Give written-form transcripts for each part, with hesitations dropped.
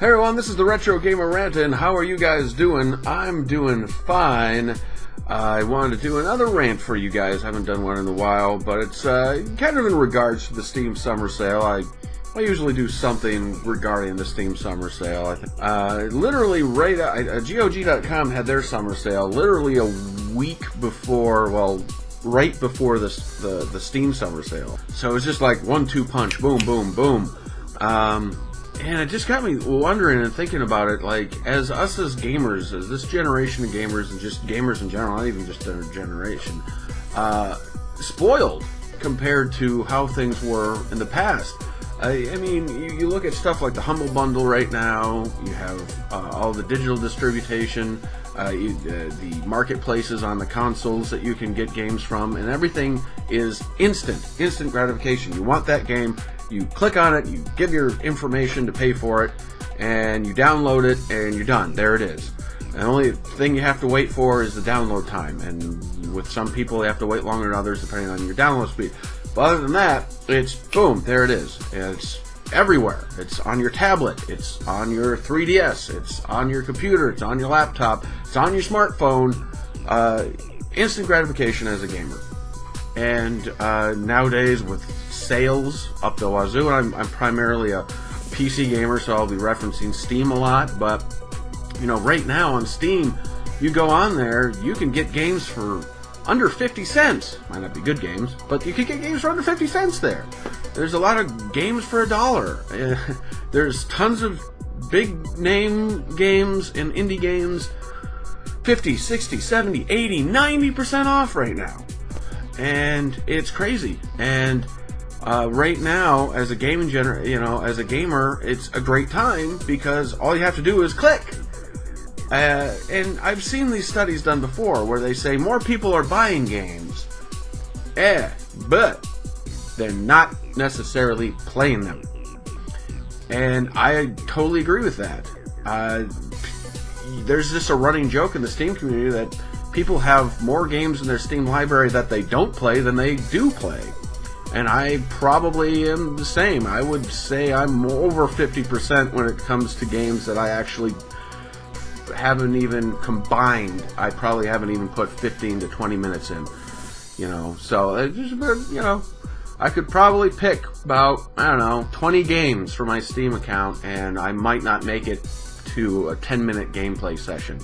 Hey everyone, this is the Retro Gamer Ranting. How are you guys doing? I'm doing fine. I wanted to do another rant for you guys. I haven't done one in a while, but it's kind of in regards to the Steam Summer Sale. I usually do something regarding the Steam Summer Sale. Literally GOG.com had their summer sale literally a week before, well, right before the Steam Summer Sale. So it's just like 1-2 punch, boom, boom, boom. And it just got me wondering and thinking about it, like, as us as gamers, as this generation of gamers, and just gamers in general, not even just their generation, spoiled compared to how things were in the past. I mean, you look at stuff like the Humble Bundle right now, you have all the digital distribution, the marketplaces on the consoles that you can get games from, and everything is instant gratification. You want that game, you click on it, you give your information to pay for it, and you download it, and you're done. There it is. The only thing you have to wait for is the download time, and with some people, you have to wait longer than others depending on your download speed. But other than that, it's boom, there it is. It's everywhere. It's on your tablet, it's on your 3DS, it's on your computer, it's on your laptop, it's on your smartphone. Instant gratification as a gamer. And nowadays with sales up the wazoo, and I'm primarily a PC gamer, so I'll be referencing Steam a lot, but you know, right now on Steam, you go on there, you can get games for under 50 cents. Might not be good games, but you can get games for under 50 cents there. There's a lot of games for $1. There's tons of big name games and indie games 50, 60, 70, 80, 90% off right now. And it's crazy. And right now, as a as a gamer, it's a great time because all you have to do is click. And I've seen these studies done before where they say more people are buying games, but they're not necessarily playing them. And I totally agree with that. There's just a running joke in the Steam community that people have more games in their Steam library that they don't play than they do play. And I probably am the same. I would say I'm over 50% when it comes to games that I actually haven't even combined. I probably haven't even put 15 to 20 minutes in. So I could probably pick about, 20 games for my Steam account, and I might not make it to a 10-minute gameplay session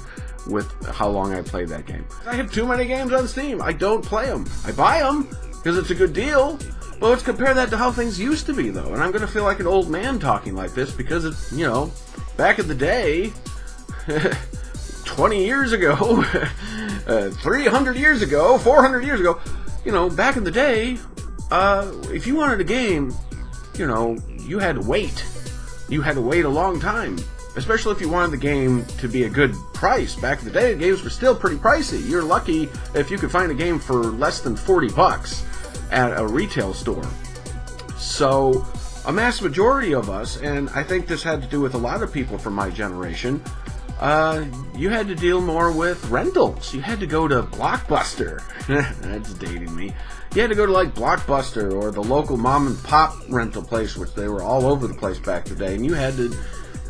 with how long I played that game. I have too many games on Steam. I don't play them. I buy them because it's a good deal. But let's compare that to how things used to be, though. And I'm going to feel like an old man talking like this because it's, back in the day, 20 years ago, 300 years ago, 400 years ago, back in the day, if you wanted a game, you had to wait. You had to wait a long time. Especially if you wanted the game to be a good price. Back in the day, games were still pretty pricey. You're lucky if you could find a game for less than $40 at a retail store. So, a mass majority of us, and I think this had to do with a lot of people from my generation, you had to deal more with rentals. You had to go to Blockbuster. That's dating me. You had to go to like Blockbuster or the local mom and pop rental place, which they were all over the place back in the day, and you had to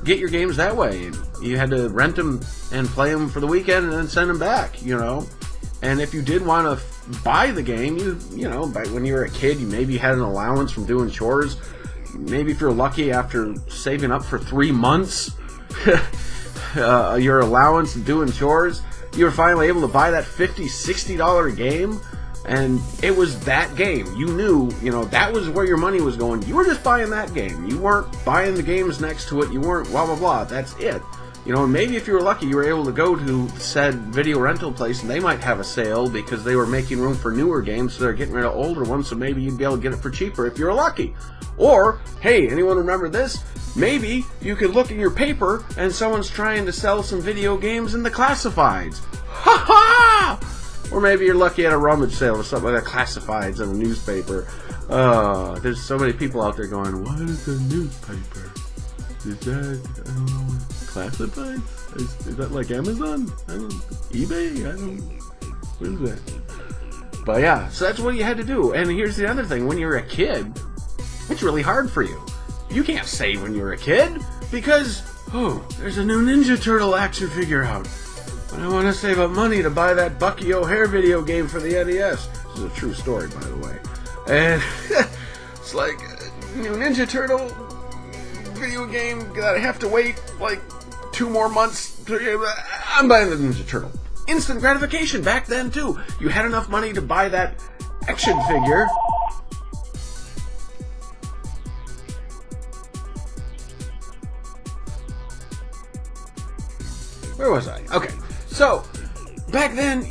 get your games that way. You had to rent them and play them for the weekend and then send them back, And if you did want to buy the game, when you were a kid, you maybe had an allowance from doing chores. Maybe if you're lucky, after saving up for 3 months, your allowance and doing chores, you were finally able to buy that $50, $60 game. And it was that game. You knew, that was where your money was going. You were just buying that game. You weren't buying the games next to it. You weren't blah, blah, blah. That's it. Maybe if you were lucky, you were able to go to said video rental place and they might have a sale because they were making room for newer games, so they're getting rid of older ones, so maybe you'd be able to get it for cheaper if you were lucky. Or, hey, anyone remember this? Maybe you could look in your paper and someone's trying to sell some video games in the classifieds. Ha ha! Or maybe you're lucky at a rummage sale or something like that, classifieds in a newspaper. There's so many people out there going, what is a newspaper? Is that, I don't know, classifieds? Is that like Amazon? eBay? What is that? But yeah, so that's what you had to do. And here's the other thing, when you're a kid, it's really hard for you. You can't save when you're a kid, because oh, there's a new Ninja Turtle action figure out. But I want to save up money to buy that Bucky O'Hare video game for the NES. This is a true story, by the way. And it's like, new Ninja Turtle video game that I have to wait like 2 more months. I'm buying the Ninja Turtle. Instant gratification back then, too. You had enough money to buy that action figure. Where was I? Okay, so back then,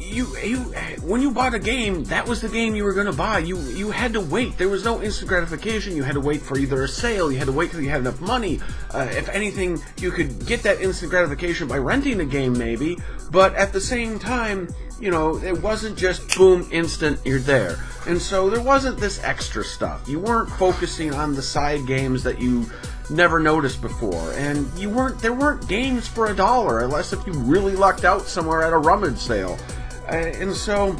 when you bought a game, that was the game you were going to buy. You had to wait. There was no instant gratification. You had to wait for either a sale. You had to wait till you had enough money. If anything, you could get that instant gratification by renting a game, maybe. But at the same time, you know, it wasn't just boom, instant, you're there. And so there wasn't this extra stuff. You weren't focusing on the side games that you never noticed before, and there weren't games for $1 unless if you really lucked out somewhere at a rummage sale. And so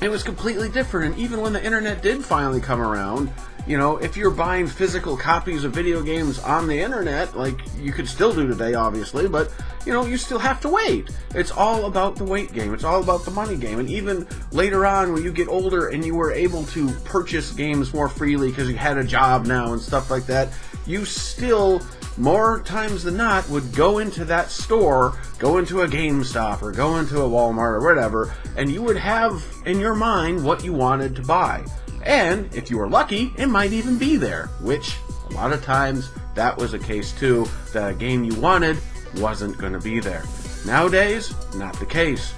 it was completely different. And even when the internet did finally come around, you know, if you're buying physical copies of video games on the internet, like you could still do today, obviously, but you know, you still have to wait. It's all about the wait game. It's all about the money game. And even later on, when you get older and you were able to purchase games more freely because you had a job now and stuff like that, you still, more times than not, would go into that store, go into a GameStop or go into a Walmart or whatever, and you would have in your mind what you wanted to buy. And if you were lucky, it might even be there, which a lot of times that was the case too, that a game you wanted wasn't going to be there. Nowadays, not the case.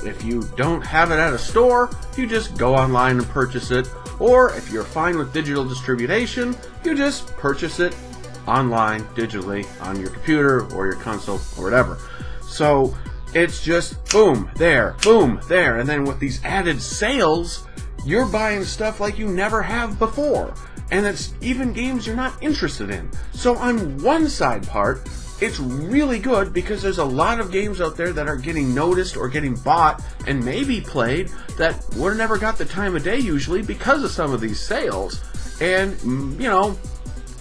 If you don't have it at a store, you just go online and purchase it. Or if you're fine with digital distribution, you just purchase it online, digitally, on your computer or your console or whatever. So it's just boom, there, and then with these added sales, you're buying stuff like you never have before. And it's even games you're not interested in. So on one side part, it's really good because there's a lot of games out there that are getting noticed or getting bought and maybe played that would never got the time of day usually because of some of these sales. And, you know,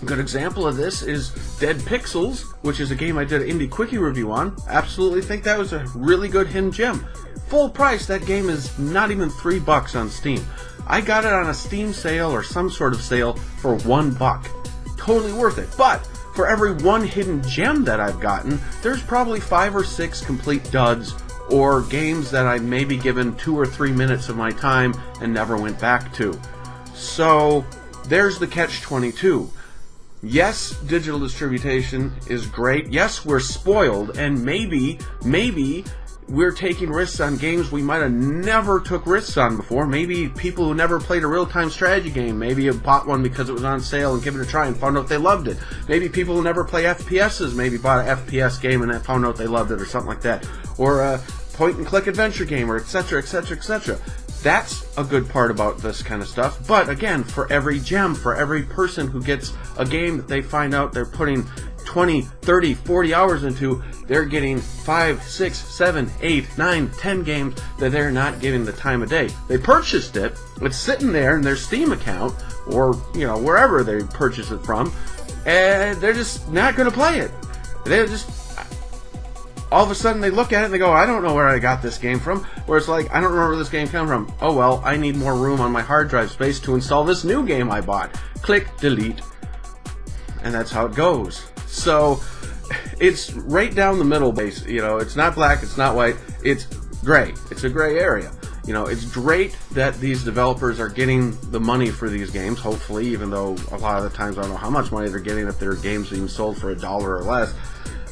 a good example of this is Dead Pixels, which is a game I did an Indie Quickie review on. Absolutely think that was a really good hidden gem. Full price, that game is not even $3 on Steam. I got it on a Steam sale or some sort of sale for $1. Totally worth it. But for every one hidden gem that I've gotten, there's probably 5 or 6 complete duds or games that I've maybe given 2 or 3 minutes of my time and never went back to. So there's the catch-22. Yes, digital distribution is great. Yes, we're spoiled, and maybe we're taking risks on games we might have never took risks on before. Maybe people who never played a real-time strategy game, maybe have bought one because it was on sale and give it a try and found out they loved it. Maybe people who never play FPSs maybe bought an FPS game and found out they loved it or something like that. Or a point-and-click adventure game or etc., etc., etc. That's a good part about this kind of stuff. But again, for every gem, for every person who gets a game that they find out they're putting 20, 30, 40 hours into, they're getting 5, 6, 7, 8, 9, 10 games that they're not giving the time of day. They purchased it, it's sitting there in their Steam account, or, you know, wherever they purchase it from, and they're just not going to play it. They're just, all of a sudden they look at it and they go, I don't know where I got this game from. Where it's like, I don't remember where this game came from. Oh well, I need more room on my hard drive space to install this new game I bought. Click, delete, and that's how it goes. So it's right down the middle base. You know, it's not black, it's not white, it's gray. It's a gray area. You know, it's great that these developers are getting the money for these games, hopefully, even though a lot of the times I don't know how much money they're getting if their games being sold for $1 or less,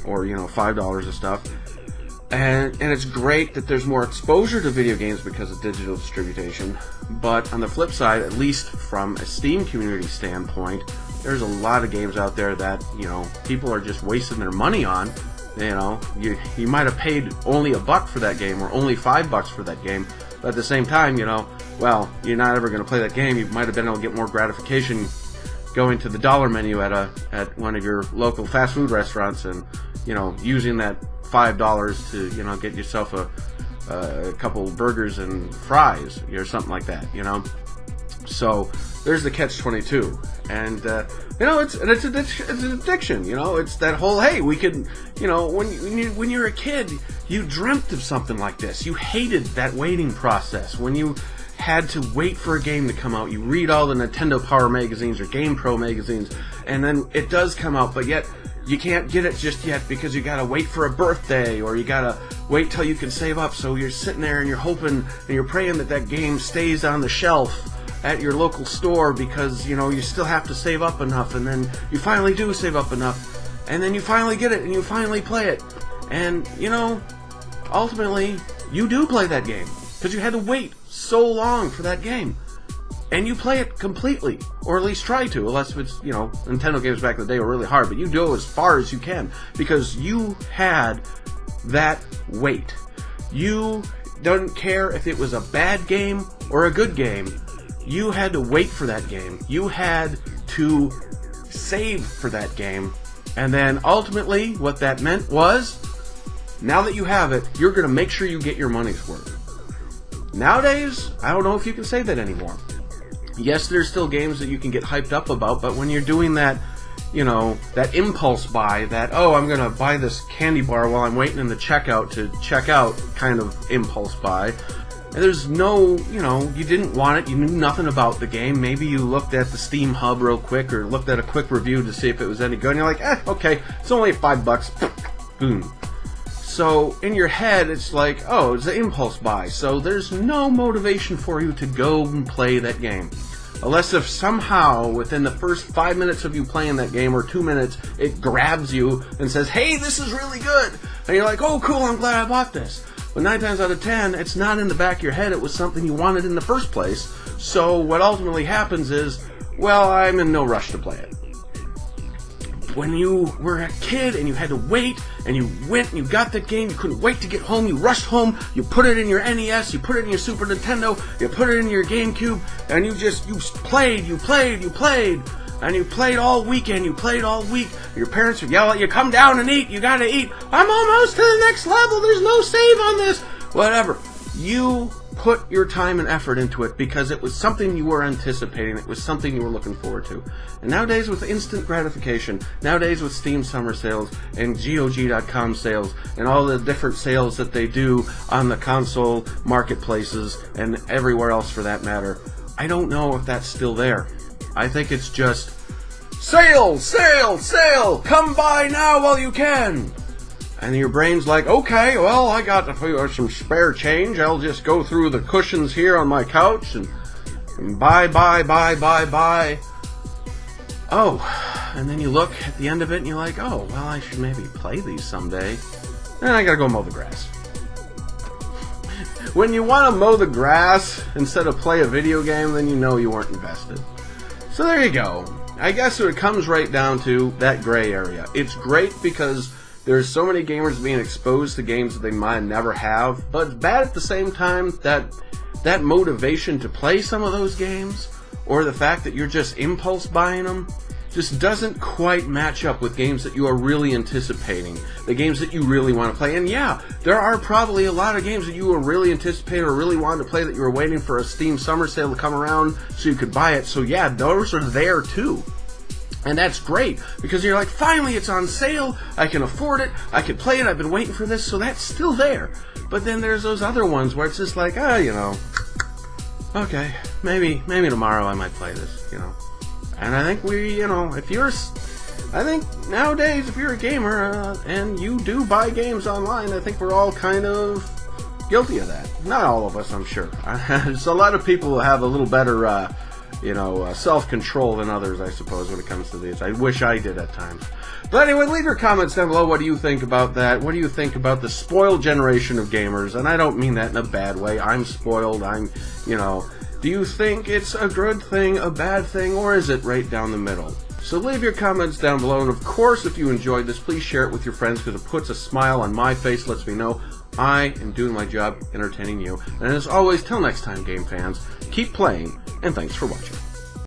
or, you know, $5 of stuff. And it's great that there's more exposure to video games because of digital distribution. But on the flip side, at least from a Steam community standpoint, there's a lot of games out there that, you know, people are just wasting their money on. You know, you might have paid only $1 for that game or only $5 for that game, but at the same time, you know, well, you're not ever going to play that game. You might have been able to get more gratification going to the dollar menu at one of your local fast food restaurants and, you know, using that $5 to, you know, get yourself a couple burgers and fries or something like that, you know. So there's the catch-22, and you know, it's an addiction. You know, it's that whole, hey, we could, you know, when you're a kid, you dreamt of something like this. You hated that waiting process when you had to wait for a game to come out. You read all the Nintendo Power magazines or Game Pro magazines, and then it does come out, but yet you can't get it just yet because you gotta wait for a birthday, or you gotta wait till you can save up. So you're sitting there and you're hoping and you're praying that that game stays on the shelf at your local store, because, you know, you still have to save up enough, and then you finally do save up enough, and then you finally get it and you finally play it, and, you know, ultimately you do play that game because you had to wait so long for that game, and you play it completely, or at least try to, unless it's, you know, Nintendo games back in the day were really hard, but you go as far as you can because you had that wait. You don't care if it was a bad game or a good game. You had to wait for that game. You had to save for that game. And then ultimately what that meant was, now that you have it, you're going to make sure you get your money's worth. Nowadays, I don't know if you can say that anymore. Yes, there's still games that you can get hyped up about, but when you're doing that, you know, that impulse buy, that, oh, I'm going to buy this candy bar while I'm waiting in the checkout to check out kind of impulse buy, and there's no, you know, you didn't want it, you knew nothing about the game. Maybe you looked at the Steam Hub real quick, or looked at a quick review to see if it was any good, and you're like, okay, it's only $5. Boom. So in your head, it's like, oh, it's an impulse buy, so there's no motivation for you to go and play that game. Unless if somehow, within the first 5 minutes of you playing that game, or 2 minutes, it grabs you and says, hey, this is really good! And you're like, oh, cool, I'm glad I bought this. But 9 times out of 10, it's not in the back of your head, it was something you wanted in the first place. So what ultimately happens is, well, I'm in no rush to play it. When you were a kid and you had to wait, and you went and you got that game, you couldn't wait to get home, you rushed home, you put it in your NES, you put it in your Super Nintendo, you put it in your GameCube, and you played, and you played all weekend, you played all week. Your parents would yell at you, come down and eat, you gotta eat. I'm almost to the next level, there's no save on this. Whatever. You put your time and effort into it because it was something you were anticipating, it was something you were looking forward to. And nowadays with instant gratification, nowadays with Steam summer sales and GOG.com sales and all the different sales that they do on the console marketplaces and everywhere else for that matter, I don't know if that's still there. I think it's just, sale, sale, sale, come buy now while you can. And your brain's like, okay, well, I got some spare change. I'll just go through the cushions here on my couch and buy. Oh, and then you look at the end of it and you're like, oh, well, I should maybe play these someday. And I gotta go mow the grass. When you want to mow the grass instead of play a video game, then you know you weren't invested. So there you go. I guess it comes right down to that gray area. It's great because there's so many gamers being exposed to games that they might never have, but it's bad at the same time that motivation to play some of those games, or the fact that you're just impulse buying them, just doesn't quite match up with games that you are really anticipating, the games that you really want to play. And yeah, there are probably a lot of games that you were really anticipating or really wanted to play that you were waiting for a Steam summer sale to come around so you could buy it. So yeah, those are there too. And that's great, because you're like, finally it's on sale, I can afford it, I can play it, I've been waiting for this, so that's still there. But then there's those other ones where it's just like, you know, okay, maybe tomorrow I might play this, you know. And I think I think nowadays if you're a gamer and you do buy games online, I think we're all kind of guilty of that. Not all of us, I'm sure. There's a lot of people who have a little better self-control than others, I suppose, when it comes to these. I wish I did at times. But anyway, leave your comments down below. What do you think about that? What do you think about the spoiled generation of gamers? And I don't mean that in a bad way. I'm spoiled. Do you think it's a good thing, a bad thing, or is it right down the middle? So leave your comments down below. And of course, if you enjoyed this, please share it with your friends, because it puts a smile on my face, lets me know I am doing my job entertaining you. And as always, till next time, game fans, keep playing, and thanks for watching.